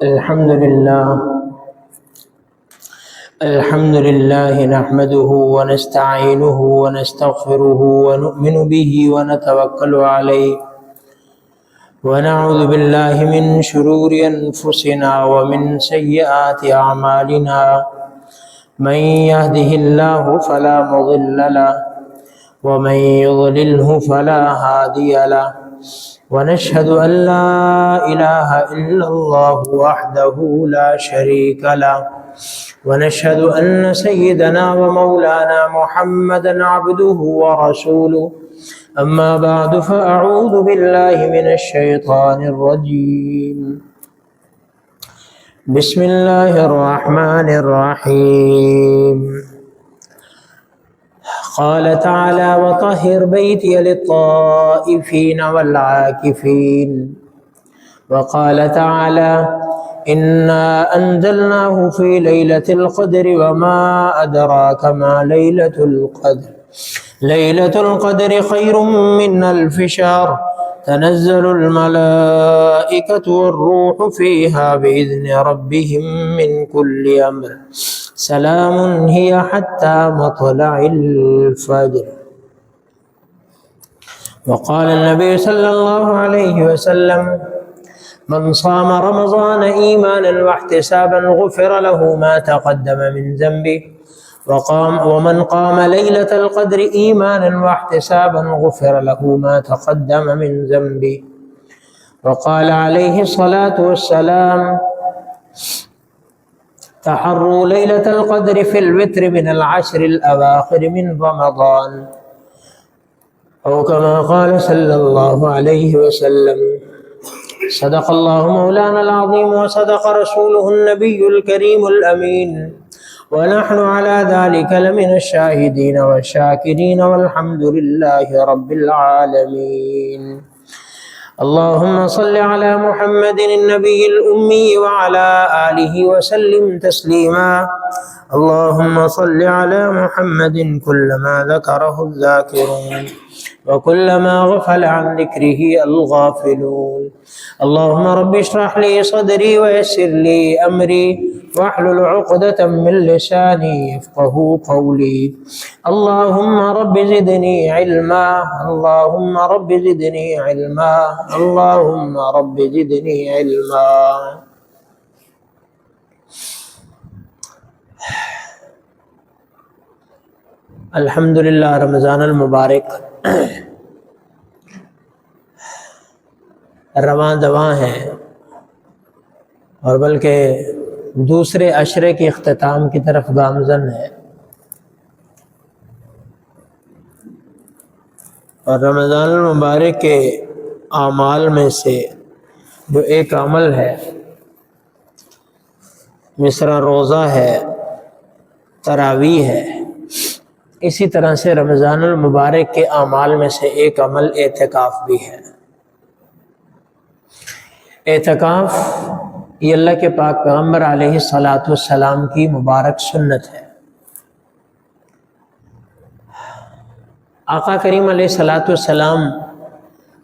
الحمد لله نحمده ونستعينه ونستغفره ونؤمن به ونتوكل عليه ونعوذ بالله من شرور أنفسنا ومن سيئات أعمالنا من يهده الله فلا مضل له ومن يضلله فلا هادي له ونشهد أن لا إله إلا الله وحده لا شريك له ونشهد أن سيدنا ومولانا محمدا عبده ورسوله أما بعد فأعوذ بالله من الشيطان الرجيم بسم الله الرحمن الرحيم قال تعالى وطهر بيتي للطائفين والعاكفين وقال تعالى إنا أنزلناه في ليلة القدر وما أدراك ما ليلة القدر ليلة القدر خير من ألف شهر تنزل الملائكة والروح فيها بإذن ربهم من كل أمر سلام هي حتى مطلع الفجر. وقال النبي صلى الله عليه وسلم من صام رمضان إيمانا واحتسابا غفر له ما تقدم من ذنبه ومن قام ليلة القدر إيمانا واحتسابا غفر له ما تقدم من ذنبه. وقال عليه الصلاة والسلام تحروا ليلة القدر في الوتر من العشر الأواخر من رمضان أو كما قال صلى الله عليه وسلم. صدق الله مولانا العظيم وصدق رسوله النبي الكريم الأمين ونحن على ذلك لمن الشاهدين والشاكرين والحمد لله رب العالمين. اللهم صل على محمد النبي الأمي وعلى آله وسلم تسليما. اللهم صل على محمد كلما ذكره الذاكرون وكلما غفل عن ذكره الغافلون. اللهم رب اشرح لي صدري ويسر لي أمري واحلل عقدة من لساني يفقه قولي. اللهم رب زدني علما اللهم رب زدني علما اللهم رب زدني علما. الحمدللہ رمضان المبارک رواں دواں ہیں اور بلکہ دوسرے عشرے کے اختتام کی طرف گامزن ہے، اور رمضان المبارک کے اعمال میں سے جو ایک عمل ہے مثلا روزہ ہے، تراویح ہے، اسی طرح سے رمضان المبارک کے اعمال میں سے ایک عمل اعتکاف بھی ہے۔ اعتکاف یہ اللہ کے پاک پیغمبر علیہ الصلاۃ والسلام کی مبارک سنت ہے۔ آقا کریم علیہ الصلاۃ والسلام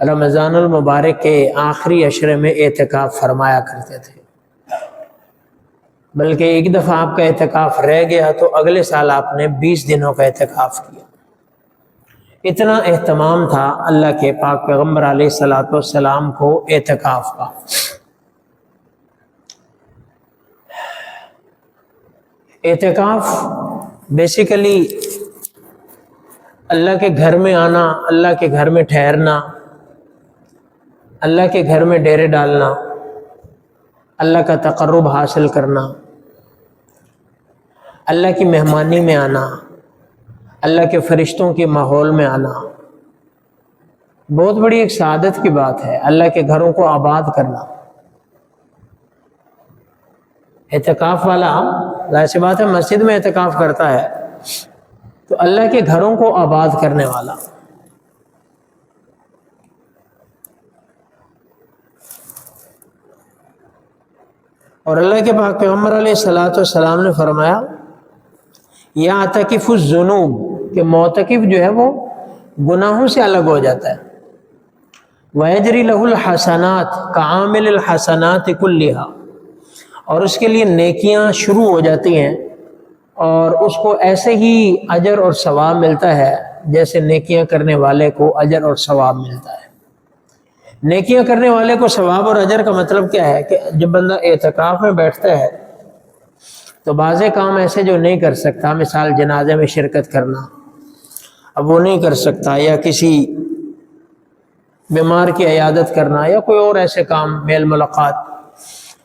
رمضان المبارک کے آخری عشرے میں اعتکاف فرمایا کرتے تھے، بلکہ ایک دفعہ آپ کا اعتکاف رہ گیا تو اگلے سال آپ نے 20 دنوں کا اعتکاف کیا۔ اتنا اہتمام تھا اللہ کے پاک پیغمبر علیہ الصلاۃ والسلام کو اعتکاف کا۔ اعتکاف بیسیکلی اللہ کے گھر میں آنا، اللہ کے گھر میں ٹھہرنا، اللہ کے گھر میں ڈیرے ڈالنا، اللہ کا تقرب حاصل کرنا، اللہ کی مہمانی میں آنا، اللہ کے فرشتوں کے ماحول میں آنا، بہت بڑی ایک سعادت کی بات ہے، اللہ کے گھروں کو آباد کرنا۔ اعتکاف والا ظاہر سی بات ہے مسجد میں اعتکاف کرتا ہے تو اللہ کے گھروں کو آباد کرنے والا۔ اور اللہ کے پاک پیغمبر علیہ الصلاۃ والسلام نے فرمایا یعتکف الذنوب، کہ معتکف جو ہے وہ گناہوں سے الگ ہو جاتا ہے، وَيَجْرِي لَهُ الْحَسَنَاتِ كَعَامِلِ الْحَسَنَاتِ كُلِّهَا، اور اس کے لیے نیکیاں شروع ہو جاتی ہیں، اور اس کو ایسے ہی اجر اور ثواب ملتا ہے جیسے نیکیاں کرنے والے کو اجر اور ثواب ملتا ہے۔ نیکیاں کرنے والے کو ثواب اور اجر کا مطلب کیا ہے کہ جب بندہ اعتکاف میں بیٹھتا ہے تو بعض کام ایسے جو نہیں کر سکتا، مثال جنازے میں شرکت کرنا، اب وہ نہیں کر سکتا، یا کسی بیمار کی عیادت کرنا، یا کوئی اور ایسے کام، میل ملاقات،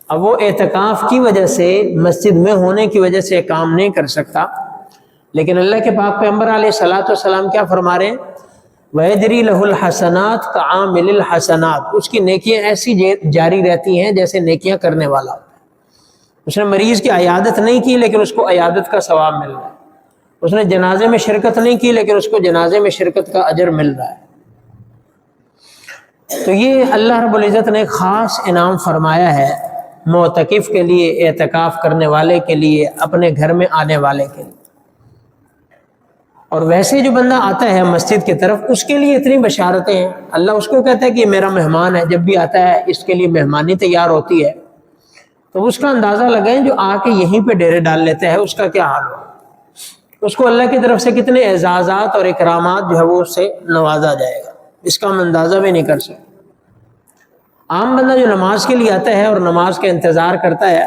اب وہ اعتکاف کی وجہ سے، مسجد میں ہونے کی وجہ سے کام نہیں کر سکتا، لیکن اللہ کے پاک پیغمبر علیہ الصلوۃ والسلام کیا فرما رہے ہیں؟ وَيَجْرِي لَهُ الْحَسَنَاتُ كَعَامِلِ الْحَسَنَاتِ، اس کی نیکیاں ایسی جاری رہتی ہیں جیسے نیکیاں کرنے والا۔ اس نے مریض کی عیادت نہیں کی لیکن اس کو عیادت کا ثواب مل رہا ہے، اس نے جنازے میں شرکت نہیں کی لیکن اس کو جنازے میں شرکت کا اجر مل رہا ہے۔ تو یہ اللہ رب العزت نے خاص انعام فرمایا ہے معتکف کے لیے، اعتکاف کرنے والے کے لیے، اپنے گھر میں آنے والے کے لیے۔ اور ویسے جو بندہ آتا ہے مسجد کی طرف، اس کے لیے اتنی بشارتیں ہیں، اللہ اس کو کہتا ہے کہ یہ میرا مہمان ہے، جب بھی آتا ہے اس کے لیے مہمانی تیار ہوتی ہے، تو اس کا اندازہ لگائیں جو آ کے یہیں پہ ڈیرے ڈال لیتا ہے اس کا کیا حال ہو، اس کو اللہ کی طرف سے کتنے اعزازات اور اکرامات جو ہے وہ اس سے نوازا جائے گا، اس کا ہم اندازہ بھی نہیں کر سکتے۔ عام بندہ جو نماز کے لیے آتا ہے اور نماز کا انتظار کرتا ہے،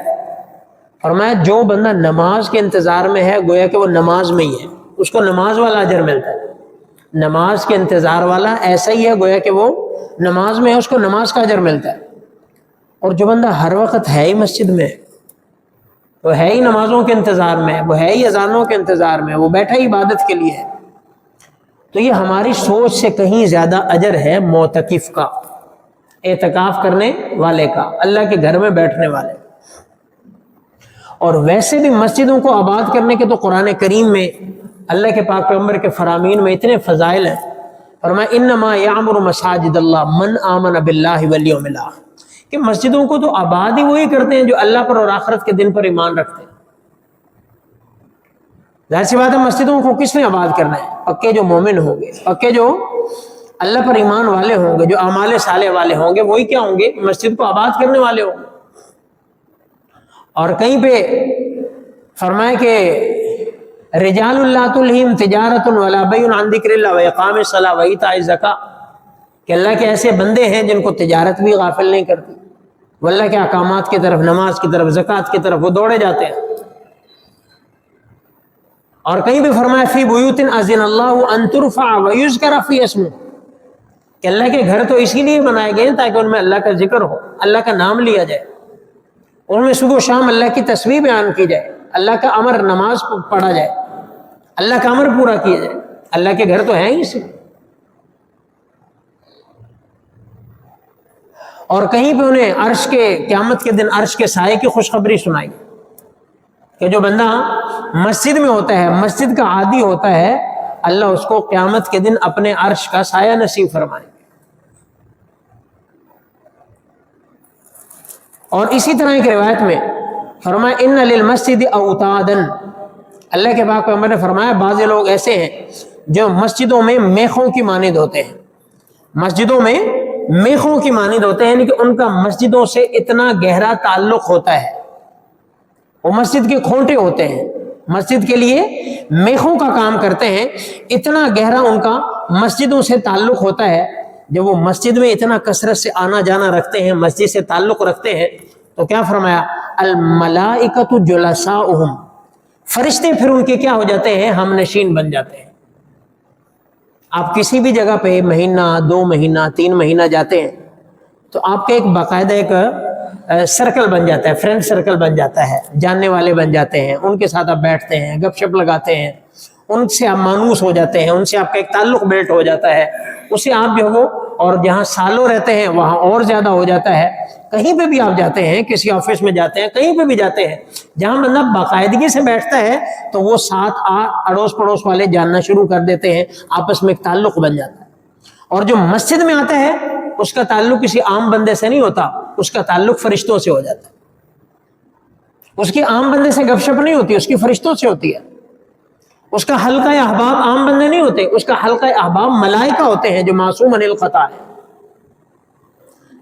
فرمایا جو بندہ نماز کے انتظار میں ہے گویا کہ وہ نماز میں ہی ہے، اس کو نماز والا اجر ملتا ہے۔ نماز کے انتظار والا ایسا ہی ہے گویا کہ وہ نماز میں ہے، اس کو نماز کا اجر ملتا ہے۔ اور جو بندہ ہر وقت ہے ہی مسجد میں، وہ ہے ہی نمازوں کے انتظار میں، وہ ہے ہی اذانوں کے انتظار میں، وہ بیٹھا ہی عبادت کے لیے ہے، تو یہ ہماری سوچ سے کہیں زیادہ اجر ہے معتکف کا، اعتکاف کرنے والے کا، اللہ کے گھر میں بیٹھنے والے کا۔ اور ویسے بھی مسجدوں کو آباد کرنے کے تو قرآن کریم میں اللہ کے پاک پیغمبر کے فرامین میں اتنے فضائل ہیں۔ فرمایا انما یعمر مساجد اللہ من آمن باللہ والیوم الآخر، کہ مسجدوں کو تو آباد ہی وہی کرتے ہیں جو اللہ پر اور آخرت کے دن پر ایمان رکھتے ہیں۔ ظاہر سی بات ہے مسجدوں کو کس نے آباد کرنا ہے؟ پکے جو مومن ہوں گے، پکے جو اللہ پر ایمان والے ہوں گے، جو اعمال صالح والے ہوں گے، وہی کیا ہوں گے؟ مسجد کو آباد کرنے والے ہوں گے۔ اور کہیں پہ فرمایا کہ رجال لا تلہم تجارت ولا بیع عن ذکر اللہ واقام الصلاۃ وایتاء الزکاۃ، کہ اللہ کے ایسے بندے ہیں جن کو تجارت بھی غافل نہیں کرتی، وہ اللہ کے احکامات کی طرف، نماز کی طرف، زکوٰۃ کی طرف وہ دوڑے جاتے ہیں۔ اور کہیں بھی فرمایا فی بیوت اذن اللہ ان ترفع ویذکر فی اسمہ، کہ اللہ کے گھر تو اسی لیے بنائے گئے ہیں تاکہ ان میں اللہ کا ذکر ہو، اللہ کا نام لیا جائے، ان میں صبح و شام اللہ کی تسبیح بیان کی جائے، اللہ کا امر نماز پڑھا جائے، اللہ کا امر پورا کیا جائے۔ اللہ کے گھر تو ہیں ہی اسی۔ اور کہیں پہ انہیں عرش کے، قیامت کے دن عرش کے سائے کی خوشخبری سنائی کہ جو بندہ مسجد میں ہوتا ہے، مسجد کا عادی ہوتا ہے، اللہ اس کو قیامت کے دن اپنے عرش کا سایہ نصیب فرمائے۔ اور اسی طرح ایک روایت میں فرمایا ان للمسجد اوتادا، اللہ کے پاک پیغمبر نے فرمایا بعض لوگ ایسے ہیں جو مسجدوں میں میخوں کی مانند ہوتے ہیں، مسجدوں میں میخوں کی مانند ہوتے ہیں، یعنی کہ ان کا مسجدوں سے اتنا گہرا تعلق ہوتا ہے، وہ مسجد کے کھونٹے ہوتے ہیں، مسجد کے لیے میخوں کا کام کرتے ہیں، اتنا گہرا ان کا مسجدوں سے تعلق ہوتا ہے۔ جب وہ مسجد میں اتنا کثرت سے آنا جانا رکھتے ہیں، مسجد سے تعلق رکھتے ہیں، تو کیا فرمایا الملائکۃ جلساؤہم، فرشتے پھر ان کے کیا ہو جاتے ہیں؟ ہم نشین بن جاتے ہیں۔ آپ کسی بھی جگہ پہ مہینہ، 2 مہینہ، 3 مہینہ جاتے ہیں تو آپ کا ایک باقاعدہ ایک سرکل بن جاتا ہے، فرینڈ سرکل بن جاتا ہے، جاننے والے بن جاتے ہیں، ان کے ساتھ آپ بیٹھتے ہیں، گپ شپ لگاتے ہیں، ان سے آپ مانوس ہو جاتے ہیں، ان سے آپ کا ایک تعلق بیلٹ ہو جاتا ہے، اس سے آپ جو ہو، اور جہاں سالوں رہتے ہیں وہاں اور زیادہ ہو جاتا ہے۔ کہیں پہ بھی آپ جاتے ہیں، کسی آفس میں جاتے ہیں، کہیں پہ بھی جاتے ہیں، جہاں بندہ باقاعدگی سے بیٹھتا ہے تو وہ ساتھ اڑوس پڑوس والے جاننا شروع کر دیتے ہیں، آپس میں ایک تعلق بن جاتا ہے۔ اور جو مسجد میں آتا ہے اس کا تعلق کسی عام بندے سے نہیں ہوتا، اس کا تعلق فرشتوں سے ہو جاتا ہے، اس کی عام بندے سے گپ شپ نہیں ہوتی، اس کی فرشتوں سے ہوتی ہے۔ اس کا حلقہ احباب عام بندے نہیں ہوتے، اس کا حلقہ احباب ملائکہ ہوتے ہیں جو معصوم عن الخطا ہے۔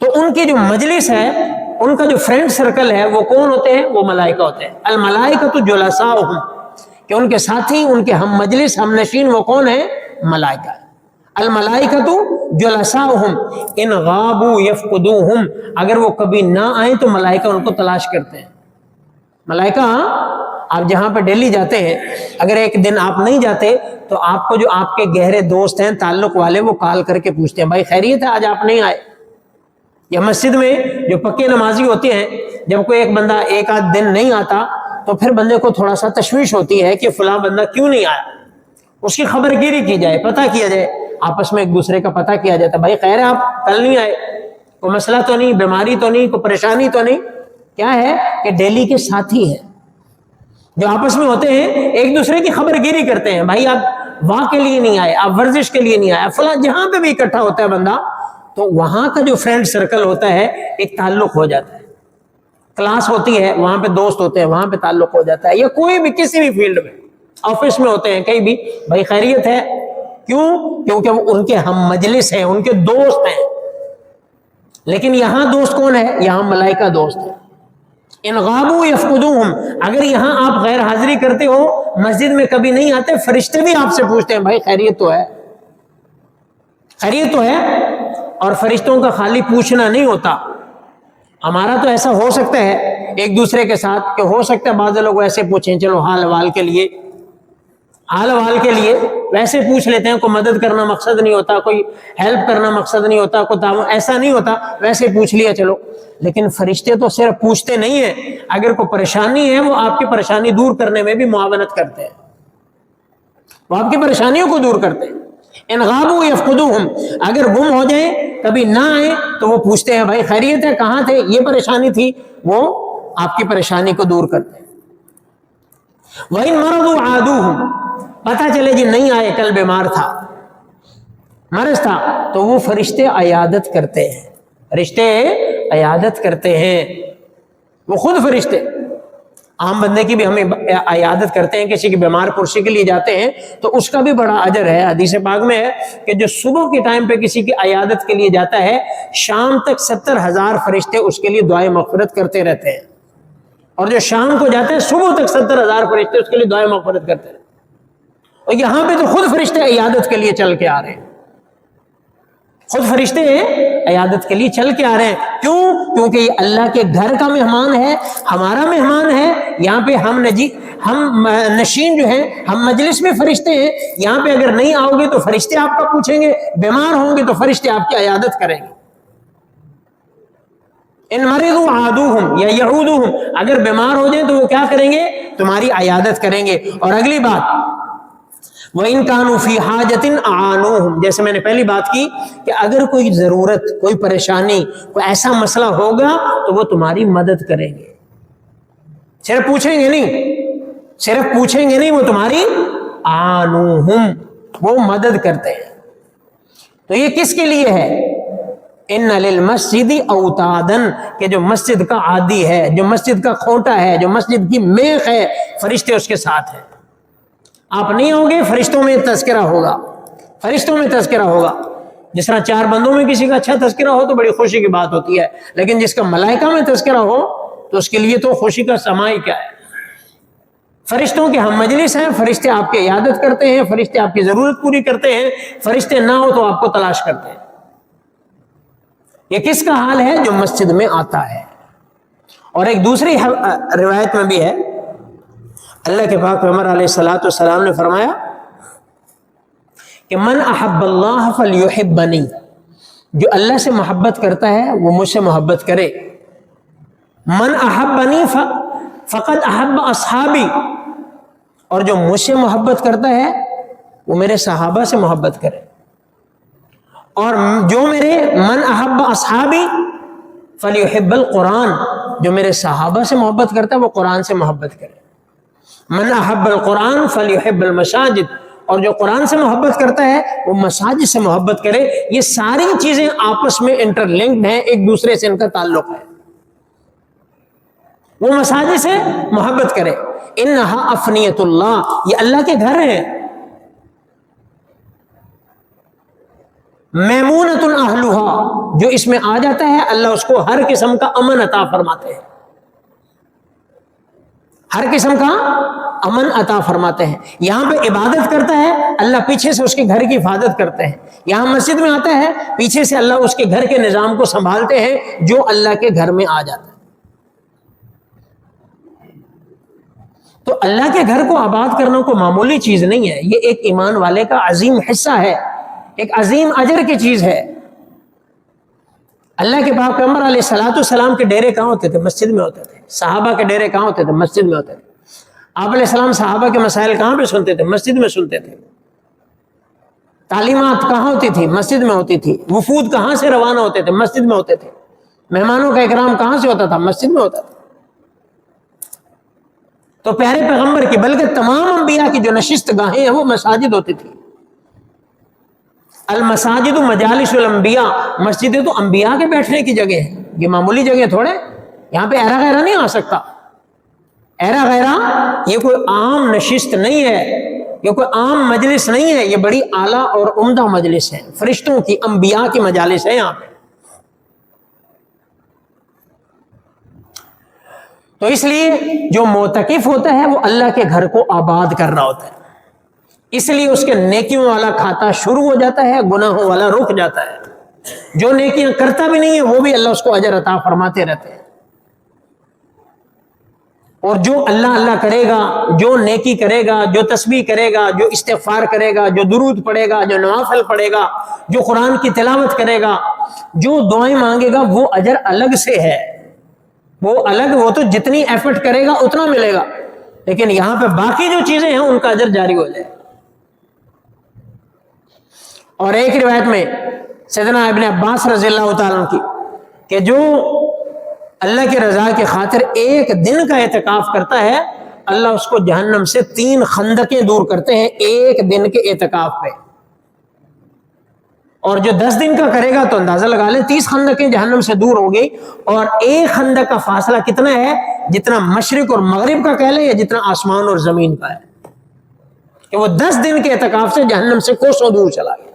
تو ان کی جو مجلس ہے، ان کا جو فرینڈ سرکل ہے وہ کون ہوتے ہیں؟ وہ ملائکہ ہوتے ہیں. الملائکۃ جلساؤہم، کہ ان کے ساتھی، ان کے ہم مجلس، ہم نشین وہ کون ہیں؟ ملائکہ. الملائکۃ جلساؤہم ان غابوا یفقدوہم، اگر وہ کبھی نہ آئیں تو ملائکہ ان کو تلاش کرتے ہیں. ملائکہ آپ جہاں پہ ڈیلی جاتے ہیں، اگر ایک دن آپ نہیں جاتے تو آپ کو جو آپ کے گہرے دوست ہیں، تعلق والے، وہ کال کر کے پوچھتے ہیں بھائی خیریت ہے آج آپ نہیں آئے. یا مسجد میں جو پکے نمازی ہوتے ہیں، جب کوئی ایک بندہ ایک آدھ دن نہیں آتا تو پھر بندے کو تھوڑا سا تشویش ہوتی ہے کہ فلاں بندہ کیوں نہیں آیا. اس کی خبر گیری کی جائے، پتہ کیا جائے، آپس میں ایک دوسرے کا پتہ کیا جاتا ہے بھائی خیر ہے آپ کل نہیں آئے، کوئی مسئلہ تو نہیں، بیماری تو نہیں، کوئی پریشانی تو نہیں. کیا ہے کہ ڈیلی کے ساتھی ہیں جو آپس میں ہوتے ہیں، ایک دوسرے کی خبر گیری کرتے ہیں. بھائی آپ واہ کے لیے نہیں آئے، آپ ورزش کے لیے نہیں آئے، فلاں جہاں پہ بھی اکٹھا ہوتا ہے بندہ، تو وہاں کا جو فرینڈ سرکل ہوتا ہے ایک تعلق ہو جاتا ہے. کلاس ہوتی ہے وہاں پہ دوست ہوتے ہیں، وہاں پہ تعلق ہو جاتا ہے. یا کوئی بھی کسی بھی فیلڈ میں، آفس میں ہوتے ہیں کہیں بھی، بھائی خیریت ہے. کیوں؟ کیونکہ وہ ان کے ہم مجلس ہیں، ان کے دوست ہیں. لیکن یہاں دوست کون ہے؟ یہاں ملائکہ دوست ہیں. ان غابوا یفقدوہم، اگر یہاں آپ غیر حاضری کرتے ہو، مسجد میں کبھی نہیں آتے، فرشتے بھی آپ سے پوچھتے ہیں بھائی خیریت تو ہے، خیریت تو ہے. اور فرشتوں کا خالی پوچھنا نہیں ہوتا، ہمارا تو ایسا ہو سکتا ہے ایک دوسرے کے ساتھ کہ ہو سکتا ہے بعض لوگ ایسے پوچھیں چلو حال حوال کے لیے، حال حوال کے لیے ویسے پوچھ لیتے ہیں، کوئی مدد کرنا مقصد نہیں ہوتا، کوئی ہیلپ کرنا مقصد نہیں ہوتا، کوئی تعاون ایسا نہیں ہوتا، ویسے پوچھ لیا چلو. لیکن فرشتے تو صرف پوچھتے نہیں ہیں، اگر کوئی پریشانی ہے وہ آپ کی پریشانی دور کرنے میں بھی معاونت کرتے ہیں، وہ آپ کی پریشانیوں کو دور کرتے ہیں. ان غابوا یفقدوہم، اگر گم ہو جائیں، کبھی نہ آئیں، تو وہ پوچھتے ہیں بھائی خیریت ہے، کہاں تھے، یہ پریشانی تھی، وہ آپ کی پریشانی کو دور کرتے ہیں. وَإِن مَرَضُوا عَادُوهُمْ، پتہ چلے جی نہیں آئے، کل بیمار تھا، مرض تھا، تو وہ فرشتے عیادت کرتے ہیں. فرشتے عیادت کرتے ہیں، وہ خود فرشتے. عام بندے کی بھی ہمیں عیادت کرتے ہیں، کسی کی بیمار پرسی کے لیے جاتے ہیں تو اس کا بھی بڑا اجر ہے. حدیث پاک میں ہے کہ جو صبح کے ٹائم پہ کسی کی عیادت کے لیے جاتا ہے، شام تک 70,000 فرشتے اس کے لیے دعائیں مغفرت کرتے رہتے ہیں. اور جو شام کو جاتے ہیں، صبح تک 70,000 فرشتے اس کے لیے دعائیں مغفرت کرتے رہتے ہیں. اور یہاں پہ تو خود فرشتے عیادت کے لیے چل کے آ رہے ہیں، خود فرشتے عیادت کے لیے چل کے آ رہے ہیں. کیوں؟ کیونکہ یہ اللہ کے گھر کا مہمان ہے، ہمارا مہمان ہے. یہاں پہ ہم نشین جو ہیں، ہم مجلس میں فرشتے ہیں. یہاں پہ اگر نہیں آؤ گے تو فرشتے آپ کا پوچھیں گے، بیمار ہوں گے تو فرشتے آپ کی عیادت کریں گے. ان مرضوا عادوہم یا یعودوہم، اگر بیمار ہو جائیں تو وہ کیا کریں گے؟ تمہاری عیادت کریں گے. اور اگلی بات، وَإِن كَانُوا فِي حَاجَةٍ أَعَانُوهُمْ، جیسے میں نے پہلی بات کی کہ اگر کوئی ضرورت، کوئی پریشانی، کوئی ایسا مسئلہ ہوگا تو وہ تمہاری مدد کریں گے. صرف پوچھیں گے نہیں، وہ تمہاری آنوہم، وہ مدد کرتے ہیں. تو یہ کس کے لیے ہے؟ ان للمسجد اوتادن، کہ جو مسجد کا عادی ہے، جو مسجد کا کھوٹا ہے، جو مسجد کی میخ ہے، فرشتے اس کے ساتھ ہیں. آپ نہیں ہوں گے، فرشتوں میں تذکرہ ہوگا، فرشتوں میں تذکرہ ہوگا. جس طرح 4 بندوں میں کسی کا اچھا تذکرہ ہو تو بڑی خوشی کی بات ہوتی ہے، لیکن جس کا ملائکہ میں تذکرہ ہو تو اس کے لیے تو خوشی کا سما ہی کیا ہے. فرشتوں کے ہم مجلس ہیں، فرشتے آپ کی عیادت کرتے ہیں، فرشتے آپ کی ضرورت پوری کرتے ہیں، فرشتے نہ ہو تو آپ کو تلاش کرتے ہیں. یہ کس کا حال ہے؟ جو مسجد میں آتا ہے. اور ایک دوسری روایت میں بھی ہے، اللہ کے پاک پیغمبر علیہ الصلوۃ والسلام نے فرمایا کہ من احب اللہ فلیحبنی، جو اللہ سے محبت کرتا ہے وہ مجھ سے محبت کرے. من احبنی فقد احب اصحابی، اور جو مجھ سے محبت کرتا ہے وہ میرے صحابہ سے محبت کرے. اور جو میرے من احب اصحابی فلیحب القرآن، جو میرے صحابہ سے محبت کرتا ہے وہ قرآن سے محبت کرے. من احب القرآن فلیحب المساجد، اور جو قرآن سے محبت کرتا ہے وہ مساجد سے محبت کرے. یہ ساری چیزیں آپس میں انٹر لنکڈ ہیں، ایک دوسرے سے ان کا تعلق ہے. وہ مساجد سے محبت کرے. انہا افنیت اللہ، یہ اللہ کے گھر ہیں. میمونۃ اہلھا، جو اس میں آ جاتا ہے اللہ اس کو ہر قسم کا امن عطا فرماتے ہیں، ہر قسم کا امن عطا فرماتے ہیں۔ یہاں پہ عبادت کرتا ہے اللہ پیچھے سے اس کے گھر کی حفاظت کرتے ہیں، یہاں مسجد میں آتا ہے پیچھے سے اللہ اس کے گھر کے نظام کو سنبھالتے ہیں جو اللہ کے گھر میں آ جاتا ہے۔ تو اللہ کے گھر کو آباد کرنا کوئی معمولی چیز نہیں ہے، یہ ایک ایمان والے کا عظیم حصہ ہے، ایک عظیم اجر کی چیز ہے۔ اللہ کے پاک پیغمبر علیہ الصلوۃ والسلام کے ڈیرے کہاں ہوتے تھے؟ مسجد میں ہوتے تھے۔ صحابہ کے ڈیرے کہاں ہوتے تھے؟ مسجد میں ہوتے تھے۔ آپ علیہ السلام صحابہ کے مسائل کہاں پہ سنتے تھے؟ مسجد میں سنتے تھے۔ تعلیمات کہاں ہوتی تھی؟ مسجد میں ہوتی تھی۔ وفود کہاں سے روانہ ہوتے تھے؟ مسجد میں ہوتے تھے۔ مہمانوں کا اکرام کہاں سے ہوتا تھا؟ مسجد میں ہوتا تھا۔ تو پیارے پیغمبر کی بلکہ تمام انبیاء کی جو نشست گاہیں ہیں وہ مساجد ہوتی تھی۔ المساجد مجالس الانبیاء، مسجدیں تو انبیاء کے بیٹھنے کی جگہ ہیں، یہ معمولی جگہ تھوڑے، یہاں پہ ایرا غیرہ نہیں آ سکتا۔ ایرا غیرہ یہ کوئی عام نشست نہیں ہے، یہ کوئی عام مجلس نہیں ہے، یہ بڑی اعلیٰ اور عمدہ مجلس ہے، فرشتوں کی، انبیاء کی مجالس ہے یہاں پہ۔ تو اس لیے جو معتکف ہوتا ہے وہ اللہ کے گھر کو آباد کر رہا ہوتا ہے، اس لیے اس کے نیکیوں والا کھاتا شروع ہو جاتا ہے، گناہوں والا رک جاتا ہے۔ جو نیکیاں کرتا بھی نہیں ہے وہ بھی اللہ اس کو اجر عطا فرماتے رہتے ہیں، اور جو اللہ اللہ کرے گا، جو نیکی کرے گا، جو تسبیح کرے گا، جو استغفار کرے گا، جو درود پڑھے گا، جو نوافل پڑھے گا، جو قرآن کی تلاوت کرے گا، جو دعائیں مانگے گا، وہ اجر الگ سے ہے، وہ الگ، وہ تو جتنی ایفرٹ کرے گا اتنا ملے گا، لیکن یہاں پہ باقی جو چیزیں ہیں ان کا اجر جاری ہو جائے۔ اور ایک روایت میں سیدنا ابن عباس رضی اللہ تعالیٰ عنہ کی کہ جو اللہ کی رضا کی خاطر ایک دن کا اعتکاف کرتا ہے اللہ اس کو جہنم سے 3 خندقیں دور کرتے ہیں ایک دن کے اعتکاف پہ، اور جو 10 دن کا کرے گا تو اندازہ لگا لیں 30 خندقیں جہنم سے دور ہو گئی، اور ایک خندق کا فاصلہ کتنا ہے؟ جتنا مشرق اور مغرب کا کہہ لیں یا جتنا آسمان اور زمین کا ہے، کہ وہ 10 دن کے اعتکاف سے جہنم سے کوسوں دور چلا گیا۔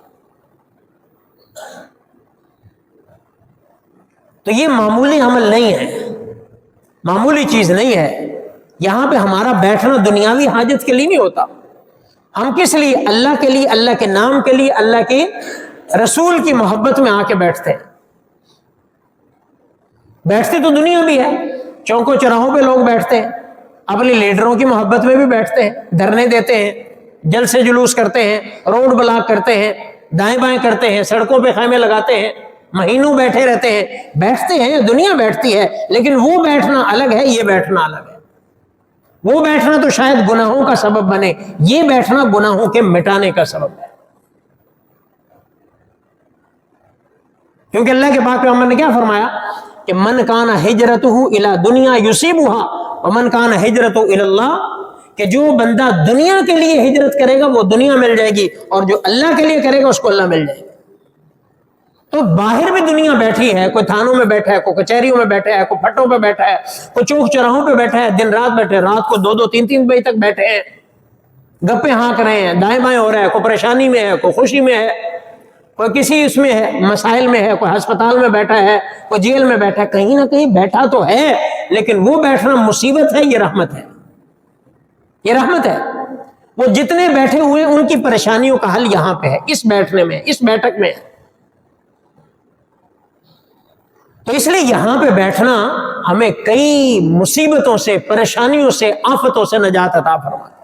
تو یہ معمولی عمل نہیں ہے، معمولی چیز نہیں ہے۔ یہاں پہ ہمارا بیٹھنا دنیاوی حاجت کے لیے نہیں ہوتا، ہم کس لیے؟ اللہ کے لیے، اللہ کے نام کے لیے، اللہ کے رسول کی محبت میں آ کے بیٹھتے ہیں۔ بیٹھتے تو دنیا بھی ہے، چوکوں چوراہوں پہ لوگ بیٹھتے ہیں، اپنے لیڈروں کی محبت میں بھی بیٹھتے ہیں، دھرنے دیتے ہیں، جلسے جلوس کرتے ہیں، روڈ بلاک کرتے ہیں، دائیں بائیں کرتے ہیں، سڑکوں پہ خیمے لگاتے ہیں، مہینوں بیٹھے رہتے ہیں، بیٹھتے ہیں، دنیا بیٹھتی ہے، لیکن وہ بیٹھنا الگ ہے، یہ بیٹھنا الگ ہے۔ وہ بیٹھنا تو شاید گناہوں کا سبب بنے، یہ بیٹھنا گناہوں کے مٹانے کا سبب ہے، کیونکہ اللہ کے پاک پیغمبر نے کیا فرمایا کہ من کان ہجرتہ الی دنیا یصیبھا ومن کان ہجرتہ الی اللہ، کہ جو بندہ دنیا کے لیے ہجرت کرے گا وہ دنیا مل جائے گی، اور جو اللہ کے لیے کرے گا اس کو اللہ مل جائے گا۔ تو باہر بھی دنیا بیٹھی ہے، کوئی تھانوں میں بیٹھا ہے، کوئی کچہریوں میں بیٹھا ہے، کوئی پھٹوں پہ بیٹھا ہے، کوئی چوک چوراہوں پہ بیٹھا ہے، دن رات بیٹھے، رات کو 2-2 3-3 بجے تک بیٹھے ہیں، گپے ہانک رہے ہیں، دائیں بائیں ہو رہا ہے، کوئی پریشانی میں ہے، کوئی خوشی میں ہے، کوئی کسی اس میں ہے، مسائل میں ہے، کوئی ہسپتال میں بیٹھا ہے، کوئی جیل میں بیٹھا ہے، کہیں نہ کہیں بیٹھا تو ہے، لیکن وہ بیٹھنا مصیبت ہے، یہ رحمت ہے، یہ رحمت ہے۔ وہ جتنے بیٹھے ہوئے ان کی پریشانیوں کا حل یہاں پہ ہے، اس بیٹھنے میں، اس بیٹھک میں ہے۔ تو اس لیے یہاں پہ بیٹھنا ہمیں کئی مصیبتوں سے، پریشانیوں سے، آفتوں سے نجات عطا فرماتا ہے۔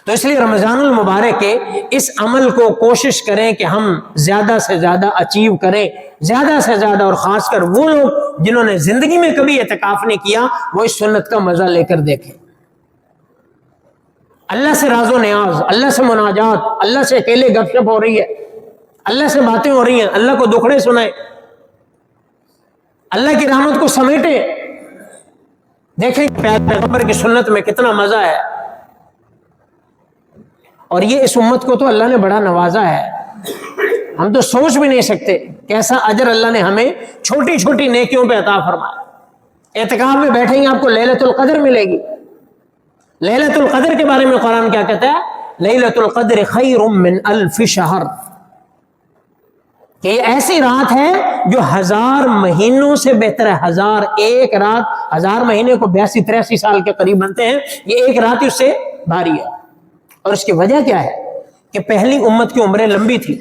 تو اس لیے رمضان المبارک کے اس عمل کو کوشش کریں کہ ہم زیادہ سے زیادہ اچیو کریں، زیادہ سے زیادہ، اور خاص کر وہ لوگ جنہوں نے زندگی میں کبھی اعتکاف نہیں کیا وہ اس سنت کا مزہ لے کر دیکھیں۔ اللہ سے راز و نیاز، اللہ سے مناجات، اللہ سے اکیلے گپ شپ ہو رہی ہے، اللہ سے باتیں ہو رہی ہیں، اللہ کو دکھڑے سنائیں، اللہ کی رحمت کو سمیٹیں۔ دیکھیں پیغمبر کی سنت میں کتنا مزہ ہے، اور یہ اس امت کو تو اللہ نے بڑا نوازا ہے، ہم تو سوچ بھی نہیں سکتے کیسا اجر اللہ نے ہمیں چھوٹی چھوٹی نیکیوں پہ عطا فرمایا۔ اعتکاف میں بیٹھیں گے آپ کو لیلۃ القدر ملے گی۔ لیلۃ القدر کے بارے میں قرآن کیا کہتا ہے؟ لیلۃ القدر خیر من الف شہر، کہ یہ ایسی رات ہے جو 1000 مہینوں سے بہتر ہے. 1001 رات، 1000 مہینے کو 82-83 سال کے قریب بنتے ہیں، یہ ایک رات ہی اس سے بھاری ہے. اور اس کی وجہ کیا ہے کہ پہلی امت کی عمریں لمبی تھی.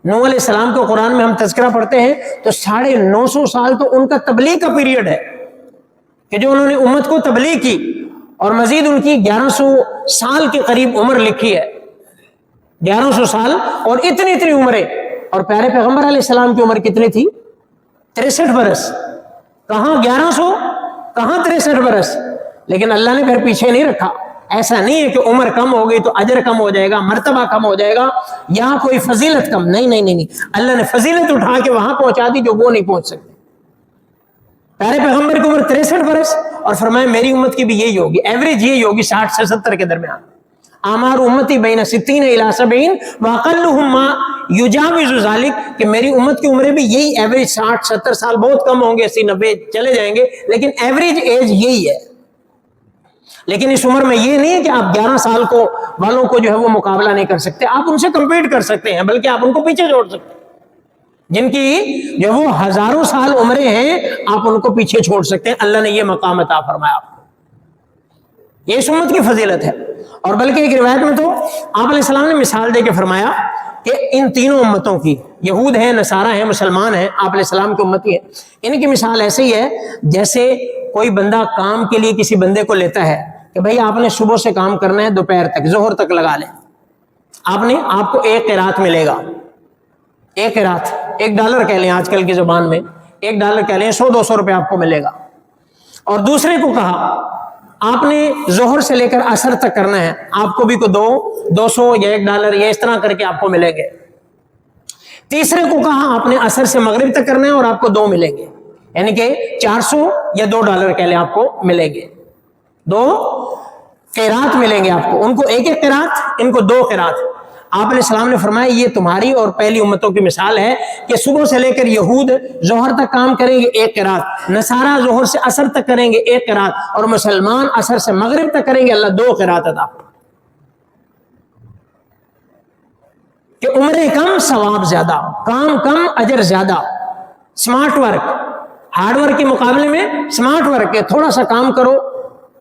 نوح علیہ السلام کو قرآن میں ہم تذکرہ پڑھتے ہیں تو 950 سال تو ان کا تبلیغ کا پیریڈ ہے کہ جو انہوں نے امت کو تبلیغ کی، اور مزید ان کی 1100 سال کے قریب عمر لکھی ہے. 1100 سال اور اتنی عمریں. اور پیارے پیغمبر علیہ السلام کی عمر کتنی تھی؟ 63 برس. کہاں 1100، کہاں 63 برس. لیکن اللہ نے پھر پیچھے نہیں رکھا. ایسا نہیں ہے کہ عمر کم ہو گئی تو اجر کم ہو جائے گا، مرتبہ کم ہو جائے گا، یا کوئی فضیلت کم. نہیں، اللہ نے فضیلت اٹھا کے وہاں پہنچا دی جو وہ نہیں پہنچ سکتے. پیارے پیغمبر کی عمر 63 برس، اور فرمایا میری امت کی بھی یہی ہوگی، ایوریج یہی ہوگی 60 سے 70 کے درمیان. آمار امتی بین 60 الی 70 واقلہم ما یجاوز ذلک، کہ میری امت کی عمریں بھی یہی ایوریج 60-70 سال، بہت کم ہوں گے 80-90 چلے جائیں گے، لیکن ایوریج ایج یہی ہے. لیکن اس عمر میں یہ نہیں ہے کہ آپ 11 سال کو والوں کو جو ہے وہ مقابلہ نہیں کر سکتے، آپ ان سے کمپیٹ کر سکتے ہیں، بلکہ آپ ان کو پیچھے چھوڑ سکتے ہیں. جن کی جو وہ ہزاروں سال عمریں ہیں آپ ان کو پیچھے چھوڑ سکتے ہیں. اللہ نے یہ مقام عطا فرمایا آپ کو. یہ اس امت کی فضیلت ہے. اور بلکہ ایک روایت میں تو آپ علیہ السلام نے مثال دے کے فرمایا کہ ان تینوں امتوں کی، یہود ہیں، نصارہ ہیں، مسلمان ہیں، آپ علیہ السلام کی امتی ہے، ان کی مثال ایسے ہی ہے جیسے کوئی بندہ کام کے لیے کسی بندے کو لیتا ہے کہ بھائی آپ نے صبح سے کام کرنا ہے، دوپہر تک، ظہر تک لگا لیں. آپ کو 1 قرات ملے گا. 1 قرات $1 کہہ لیں آج کل کی زبان میں، $1 کہہ لیں، 100-200 روپے آپ کو ملے گا. اور دوسرے کو کہا آپ نے ظہر سے لے کر عصر تک کرنا ہے، آپ کو بھی کو 200 یا $1 یا اس طرح کر کے آپ کو ملیں گے. تیسرے کو کہا آپ نے عصر سے مغرب تک کرنا ہے اور آپ کو 2 ملیں گے، یعنی کہ 400 یا $2 کہہ لیں آپ کو ملیں گے. 2 قرات ملیں گے آپ کو. ان کو 1 قرات، ان کو 2 قرات. آپ علیہ السلام نے فرمایا یہ تمہاری اور پہلی امتوں کی مثال ہے کہ صبح سے لے کر یہود ظہر تک کام کریں گے 1 قرات، نصارہ ظہر سے عصر تک کریں گے 1 قرات، اور مسلمان عصر سے مغرب تک کریں گے اللہ 2 قرات عطا. کہ عمریں کم ثواب زیادہ، کام کم اجر زیادہ. سمارٹ ورک، ہارڈ ورک کے مقابلے میں سمارٹ ورک ہے. تھوڑا سا کام کرو،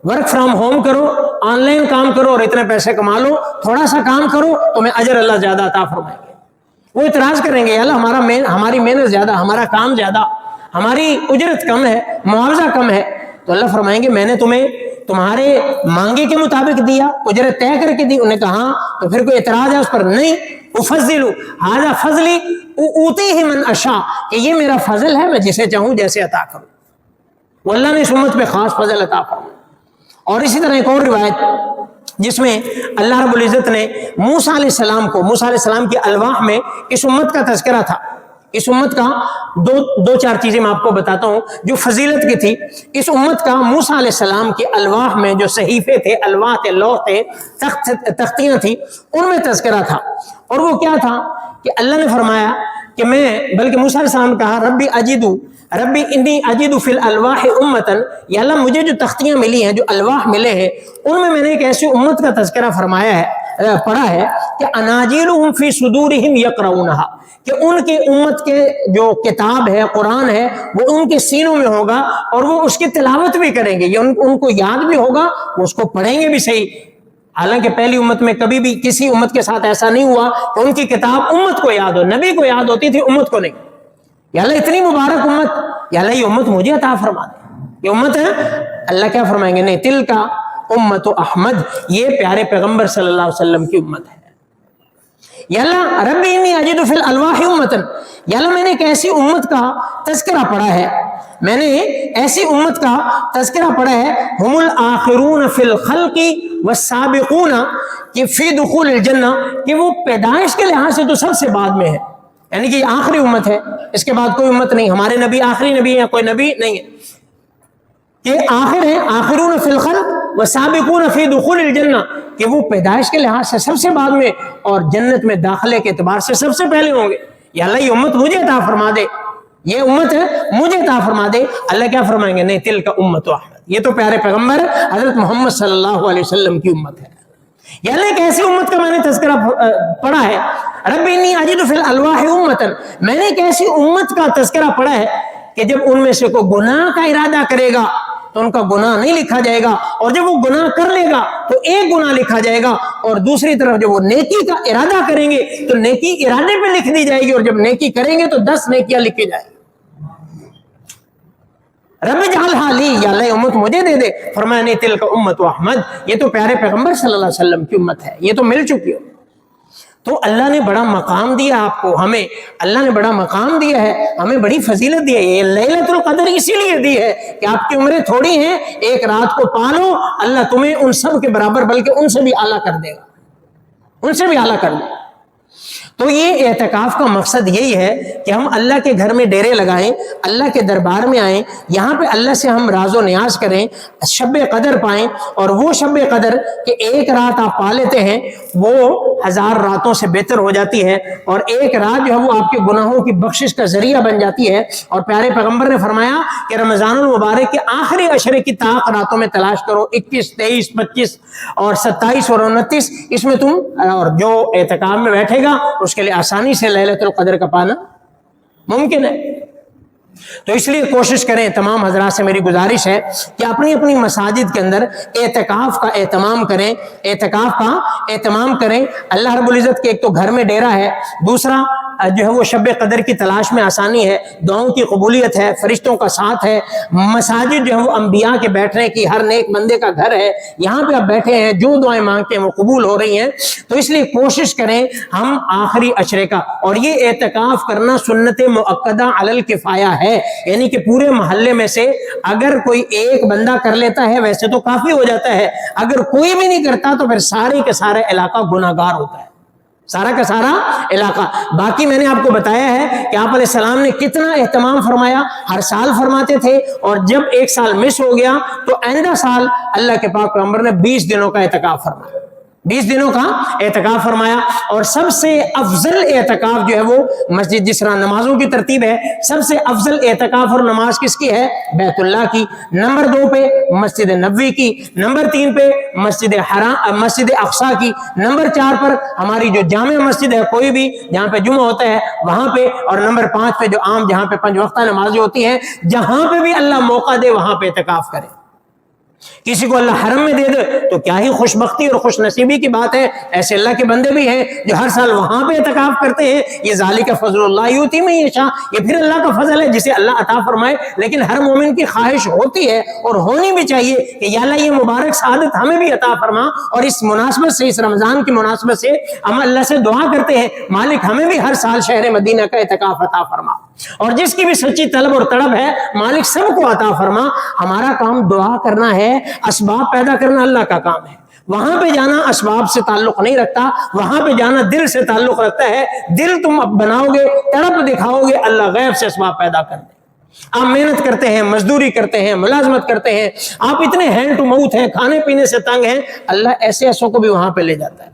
ورک فرام ہوم کرو، آن لائن کام کرو اور اتنے پیسے کما لو. تھوڑا سا کام کرو تمہیں اجر اللہ زیادہ عطا فرمائیں گے. وہ اعتراض کریں گے اللہ ہماری محنت زیادہ، ہمارا کام زیادہ، ہماری اجرت کم ہے، معاوضہ کم ہے. تو اللہ فرمائیں گے میں نے تمہیں تمہارے مانگے کے مطابق دیا، اجرت طے کر کے دی. انہیں کہا تو پھر کوئی اعتراض ہے اس پر؟ نہیں. افضل ھذا فضلی اوتیہ من اشاء، کہ یہ میرا فضل ہے، میں جسے چاہوں جیسے عطا کروں. وہ اللہ نے اس امت پہ خاص فضل عطا فرمایا. اور اسی طرح ایک اور روایت جس میں اللہ رب العزت نے موسیٰ علیہ السلام کی الواح میں اس امت کا تذکرہ تھا. اس امت کا دو چار چیزیں میں آپ کو بتاتا ہوں جو فضیلت کی تھی. اس امت کا موسیٰ علیہ السلام کی الواح میں جو صحیفے تھے، الواح تھے، لوح تھے، تختیاں تھی، ان میں تذکرہ تھا. اور وہ کیا تھا کہ اللہ نے فرمایا کہ بلکہ موسیٰ علیہ السلام نے کہا ربی انی اجد فی الالواح امتن، یا اللہ مجھے جو تختیاں ملی ہیں، جو الواح ملے ہیں، ان میں نے ایک ایسی امت کا تذکرہ پڑھا ہے کہ اناجیلہم فی صدورہم یقرؤونہا، کہ ان کی امت کے جو کتاب ہے، قرآن ہے، وہ ان کے سینوں میں ہوگا اور وہ اس کی تلاوت بھی کریں گے. یہ ان کو یاد بھی ہوگا، وہ اس کو پڑھیں گے بھی صحیح. حالانکہ پہلی امت میں کبھی بھی کسی امت کے ساتھ ایسا نہیں ہوا کہ ان کی کتاب امت کو یاد ہو. نبی کو یاد ہوتی تھی، امت کو نہیں. یا اللہ اتنی مبارک امت، یا اللہ یہ امت مجھے عطا فرما دے. یہ امت ہے، اللہ کیا فرمائیں گے؟ نہیں، تلک امت احمد، یہ پیارے پیغمبر صلی اللہ علیہ وسلم کی امت ہے. یا اللہ ربی انی اجد فی الالواح امتن، یا اللہ میں نے ایک ایسی امت کا تذکرہ پڑھا ہے، میں نے ایسی امت کا تذکرہ پڑھا ہے، ہم الآخرون فی الخلق والسابقون کہ فی دخول الجنہ، کہ وہ پیدائش کے لحاظ سے تو سب سے بعد میں ہے، یعنی کہ یہ آخری امت ہے، اس کے بعد کوئی امت نہیں. ہمارے نبی آخری نبی ہے، کوئی نبی نہیں ہے. کہ آخر ہے، آخرون فی الخلق وسابقون فی دخول الجنہ، کہ وہ پیدائش کے لحاظ سے سب سے بعد میں اور جنت میں داخلے کے اعتبار سے سب سے پہلے ہوں گے. یا اللہ یہ امت مجھے عطا فرما دے، یہ امت ہے مجھے عطا فرما دے. اللہ کیا فرمائیں گے؟ نہیں، تلک امت احمد، یہ تو پیارے پیغمبر حضرت محمد صلی اللہ علیہ وسلم کی امت ہے. یا اللہ ایک ایسی امت کا میں نے تذکرہ پڑھا ہے رب انی اجد فی الالواح امتا، میں نے ایک ایسی امت کا تذکرہ پڑھا ہے کہ جب ان میں سے کوئی گناہ کا ارادہ کرے گا تو ان کا گناہ نہیں لکھا جائے گا، اور جب وہ گناہ کر لے گا تو ایک گناہ لکھا جائے گا، اور دوسری طرف جب وہ نیکی کا ارادہ کریں گے تو نیکی ارادے پہ لکھ دی جائے گی، اور جب نیکی کریں گے تو 10 نیکیاں لکھی جائیں گی۔ رب اجعلھا لی، یا اللہ امت مجھے دے دے۔ فرمایا نہیں، تلک امت احمد، یہ تو پیارے پیغمبر صلی اللہ علیہ وسلم کی امت ہے، یہ تو مل چکی ہو۔ تو اللہ نے بڑا مقام دیا آپ کو، ہمیں اللہ نے بڑا مقام دیا ہے، ہمیں بڑی فضیلت دی ہے۔ یہ لیلۃ القدر اسی لیے دی ہے کہ آپ کی عمریں تھوڑی ہیں، ایک رات کو پالو، اللہ تمہیں ان سب کے برابر بلکہ ان سے بھی اعلیٰ کر دے گا، ان سے بھی اعلیٰ کر دے گا۔ تو یہ اعتکاف کا مقصد یہی ہے کہ ہم اللہ کے گھر میں ڈیرے لگائیں، اللہ کے دربار میں آئیں، یہاں پہ اللہ سے ہم راز و نیاز کریں، شب قدر پائیں، اور وہ شب قدر کہ ایک رات آپ پا لیتے ہیں وہ 1000 راتوں سے بہتر ہو جاتی ہے، اور ایک رات جو ہے وہ آپ کے گناہوں کی بخشش کا ذریعہ بن جاتی ہے۔ اور پیارے پیغمبر نے فرمایا کہ رمضان المبارک کے آخری عشرے کی طاق راتوں میں تلاش کرو، 21، 23، 25 اور 27 اور 29، اس میں تم، اور جو اعتکاف میں بیٹھے گا اس کے لیے آسانی سے لیلۃ القدر کا پانا ممکن ہے۔ تو اس لیے کوشش کریں، تمام حضرات سے میری گزارش ہے کہ اپنی اپنی مساجد کے اندر اعتکاف کا اہتمام کریں، اعتکاف کا اہتمام کریں۔ اللہ رب العزت کے ایک تو گھر میں ڈیرا ہے، دوسرا جو ہے وہ شب قدر کی تلاش میں آسانی ہے، دعاؤں کی قبولیت ہے، فرشتوں کا ساتھ ہے، مساجد جو ہے وہ انبیاء کے بیٹھنے کی، ہر نیک بندے کا گھر ہے، یہاں پہ آپ بیٹھے ہیں، جو دعائیں مانگتے ہیں وہ قبول ہو رہی ہیں۔ تو اس لیے کوشش کریں ہم آخری عشرے کا، اور یہ اعتکاف کرنا سنت مؤکدہ علی الکفایہ ہے، یعنی کہ پورے محلے میں سے اگر کوئی ایک بندہ کر لیتا ہے ویسے تو کافی ہو جاتا ہے، اگر کوئی بھی نہیں کرتا تو پھر سارے کے سارا علاقہ گناہگار ہوتا ہے، سارا کا سارا علاقہ۔ باقی میں نے آپ کو بتایا ہے کہ آپ علیہ السلام نے کتنا اہتمام فرمایا، ہر سال فرماتے تھے، اور جب ایک سال مس ہو گیا تو آئندہ سال اللہ کے پاک پیغمبر نے 20 دنوں کا اعتکاف فرمایا، 20 دنوں کا اعتکاف فرمایا۔ اور سب سے افضل اعتکاف جو ہے وہ مسجد، جس طرح نمازوں کی ترتیب ہے، سب سے افضل اعتکاف اور نماز کس کی ہے؟ بیت اللہ کی، نمبر 2 پہ مسجد نبوی کی، نمبر 3 پہ مسجد حرام، مسجد اقصی کی، نمبر 4 پر ہماری جو جامع مسجد ہے کوئی بھی جہاں پہ جمعہ ہوتا ہے وہاں پہ، اور نمبر 5 پہ جو عام جہاں پہ 5 وقتہ نمازیں ہوتی ہیں، جہاں پہ بھی اللہ موقع دے وہاں پہ اعتکاف کرے۔ کسی کو اللہ حرم میں دے دے تو کیا ہی خوش بختی اور خوش نصیبی کی بات ہے، ایسے اللہ کے بندے بھی ہیں جو ہر سال وہاں پہ اعتکاف کرتے ہیں۔ یہ ذالک فضل اللہ یؤتی من یشاء، یہ پھر اللہ کا فضل ہے جسے اللہ عطا فرمائے۔ لیکن ہر مومن کی خواہش ہوتی ہے اور ہونی بھی چاہیے کہ یا اللہ یہ مبارک سعادت ہمیں بھی عطا فرما، اور اس مناسبت سے، اس رمضان کی مناسبت سے ہم اللہ سے دعا کرتے ہیں مالک ہمیں بھی ہر سال شہر مدینہ کا اعتکاف عطا فرما، اور جس کی بھی سچی طلب اور تڑب ہے مالک سب کو عطا فرما۔ ہمارا کام دعا کرنا ہے، اسباب پیدا کرنا اللہ کا کام ہے۔ وہاں پہ جانا اسباب سے تعلق نہیں رکھتا، وہاں پہ جانا دل سے تعلق رکھتا ہے۔ دل تم اب بناؤ گے، تڑپ دکھاؤ گے، اللہ غیب سے اسباب پیدا کر دے۔ آپ محنت کرتے ہیں، مزدوری کرتے ہیں، ملازمت کرتے ہیں، آپ اتنے ہینڈ ٹو ماؤتھ ہیں، کھانے پینے سے تنگ ہیں، اللہ ایسے ایسوں کو بھی وہاں پہ لے جاتا ہے۔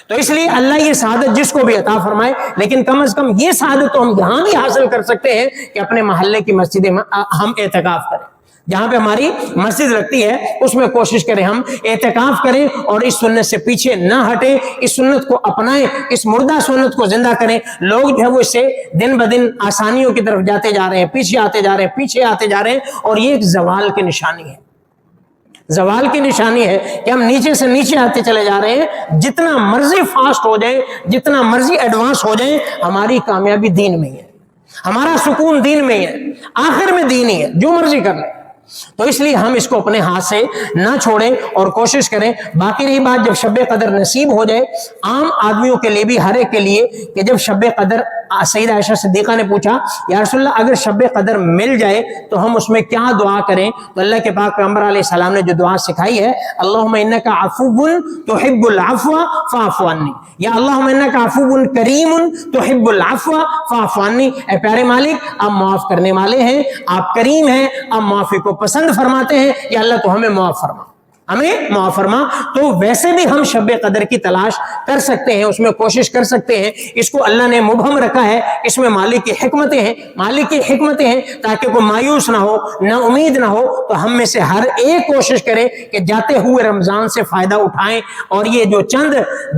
تو اس لیے اللہ یہ سعادت جس کو بھی عطا فرمائے، لیکن کم از کم یہ سعادت تو ہم یہاں بھی حاصل کر سکتے ہیں کہ اپنے محلے کی مسجد میں ہم اعتکاف کریں، جہاں پہ ہماری مسجد لگتی ہے اس میں کوشش کریں ہم اعتکاف کریں، اور اس سنت سے پیچھے نہ ہٹیں، اس سنت کو اپنائیں، اس مردہ سنت کو زندہ کریں۔ لوگ جو ہے وہ اس سے دن بدن آسانیوں کی طرف جاتے جا رہے ہیں، پیچھے آتے جا رہے ہیں، پیچھے آتے جا رہے ہیں، اور یہ ایک زوال کی نشانی ہے، زوال کی نشانی ہے کہ ہم نیچے سے نیچے آتے چلے جا رہے ہیں۔ جتنا مرضی فاسٹ ہو جائیں، جتنا مرضی ایڈوانس ہو جائیں، ہماری کامیابی دین میں ہی ہے، ہمارا سکون دین میں ہی ہے، آخر میں دین ہی ہے، جو مرضی کر لیں۔ تو اس لیے ہم اس کو اپنے ہاتھ سے نہ چھوڑیں اور کوشش کریں۔ باقی رہی بات جب شب قدر نصیب ہو جائے، عام آدمیوں کے لیے بھی، ہر ایک کے لیے، کہ جب شب قدر، سیدہ عائشہ صدیقہ نے پوچھا یا رسول اللہ اگر شب قدر مل جائے تو ہم اس میں کیا دعا کریں؟ تو اللہ کے پاک پیغمبر علیہ السلام نے جو دعا سکھائی ہے، اللہم انک عفو تحب العفو فاعف عنی، یا اللہم انک عفو کریم تحب العفو فاعف عنی، اے پیارے مالک آپ معاف کرنے والے ہیں، آپ کریم ہیں، آپ معافی کو پسند فرماتے ہیں، یا اللہ تو ہمیں معاف فرما۔ ہمیں معاف فرما. تو ویسے بھی ہم شب قدر کی تلاش کر سکتے ہیں, اس میں کوشش کر سکتے ہیں. اس کو اللہ نے مبہم رکھا ہے, اس میں مالک کی حکمتیں ہیں, مالک کی حکمتیں ہیں تاکہ کوئی مایوس نہ ہو, نہ امید نہ ہو. تو ہم میں سے ہر ایک کوشش کرے کہ جاتے ہوئے رمضان سے فائدہ اٹھائیں. اور یہ جو چند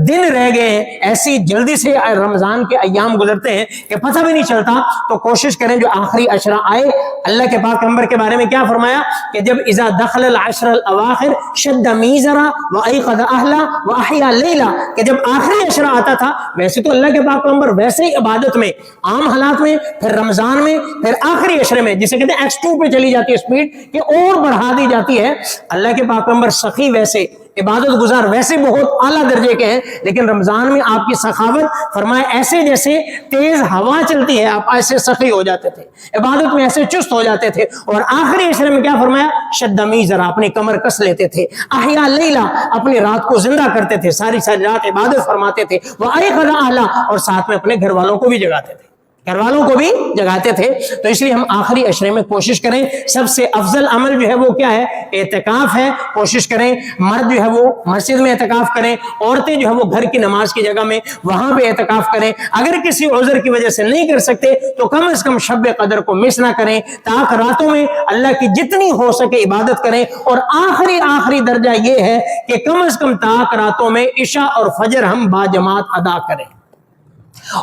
دن رہ گئے ہیں, ایسی جلدی سے رمضان کے ایام گزرتے ہیں کہ پتہ بھی نہیں چلتا. تو کوشش کریں جو آخری عشرہ آئے, اللہ کے پاک پیغمبر کے بارے میں کیا فرمایا کہ جب اذا دخل العشر الاواخر شد میزرا وایقظ اہلا واحیا لیلا, کہ جب آخری عشرہ آتا تھا, ویسے تو اللہ کے پاک پیغمبر ویسے ہی عبادت میں, عام حالات میں, پھر رمضان میں, پھر آخری عشرے میں, جسے کہتے ہیں X2 پہ چلی جاتی ہے اسپیڈ کہ اور بڑھا دی جاتی ہے. اللہ کے پاک پیغمبر سخی ویسے, عبادت گزار ویسے بہت اعلیٰ درجے کے ہیں, لیکن رمضان میں آپ کی سخاوت فرمائے ایسے جیسے تیز ہوا چلتی ہے, آپ ایسے سخی ہو جاتے تھے, عبادت میں ایسے چست ہو جاتے تھے. اور آخری عشرے میں کیا فرمایا, شد میزرا, اپنی کمر کس لیتے تھے, احیا لیلا, اپنی رات کو زندہ کرتے تھے, ساری ساری رات عبادت فرماتے تھے, وایقظ اہلا, اور ساتھ میں اپنے گھر والوں کو بھی جگاتے تھے, گھر والوں کو بھی جگاتے تھے. تو اس لیے ہم آخری عشرے میں کوشش کریں. سب سے افضل عمل جو ہے وہ کیا ہے, اعتکاف ہے. کوشش کریں مرد جو ہے وہ مسجد میں اعتکاف کریں, عورتیں جو ہے وہ گھر کی نماز کی جگہ میں وہاں پہ اعتکاف کریں. اگر کسی عذر کی وجہ سے نہیں کر سکتے تو کم از کم شب قدر کو مس نہ کریں, تاک راتوں میں اللہ کی جتنی ہو سکے عبادت کریں. اور آخری درجہ یہ ہے کہ کم از کم تاک راتوں میں عشاء اور فجر ہم باجماعت ادا کریں,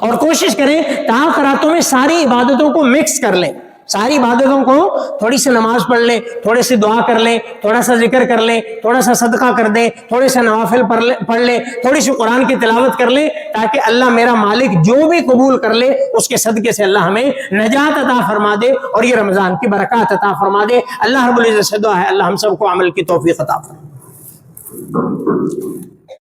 اور کوشش کریں تاک راتوں میں ساری عبادتوں کو مکس کر لیں. ساری عبادتوں کو, تھوڑی سی نماز پڑھ لیں, تھوڑے سی دعا کر لیں, تھوڑا سا ذکر کر لیں, تھوڑا سا صدقہ کر دیں, تھوڑے سے نوافل پڑھ لیں, تھوڑی سی قرآن کی تلاوت کر لیں, تاکہ اللہ میرا مالک جو بھی قبول کر لے اس کے صدقے سے اللہ ہمیں نجات عطا فرما دے اور یہ رمضان کی برکات عطا فرما دے. اللہ رب العزت سے دعا ہے اللہ ہم سب کو عمل کی توفیق عطا فرمائے.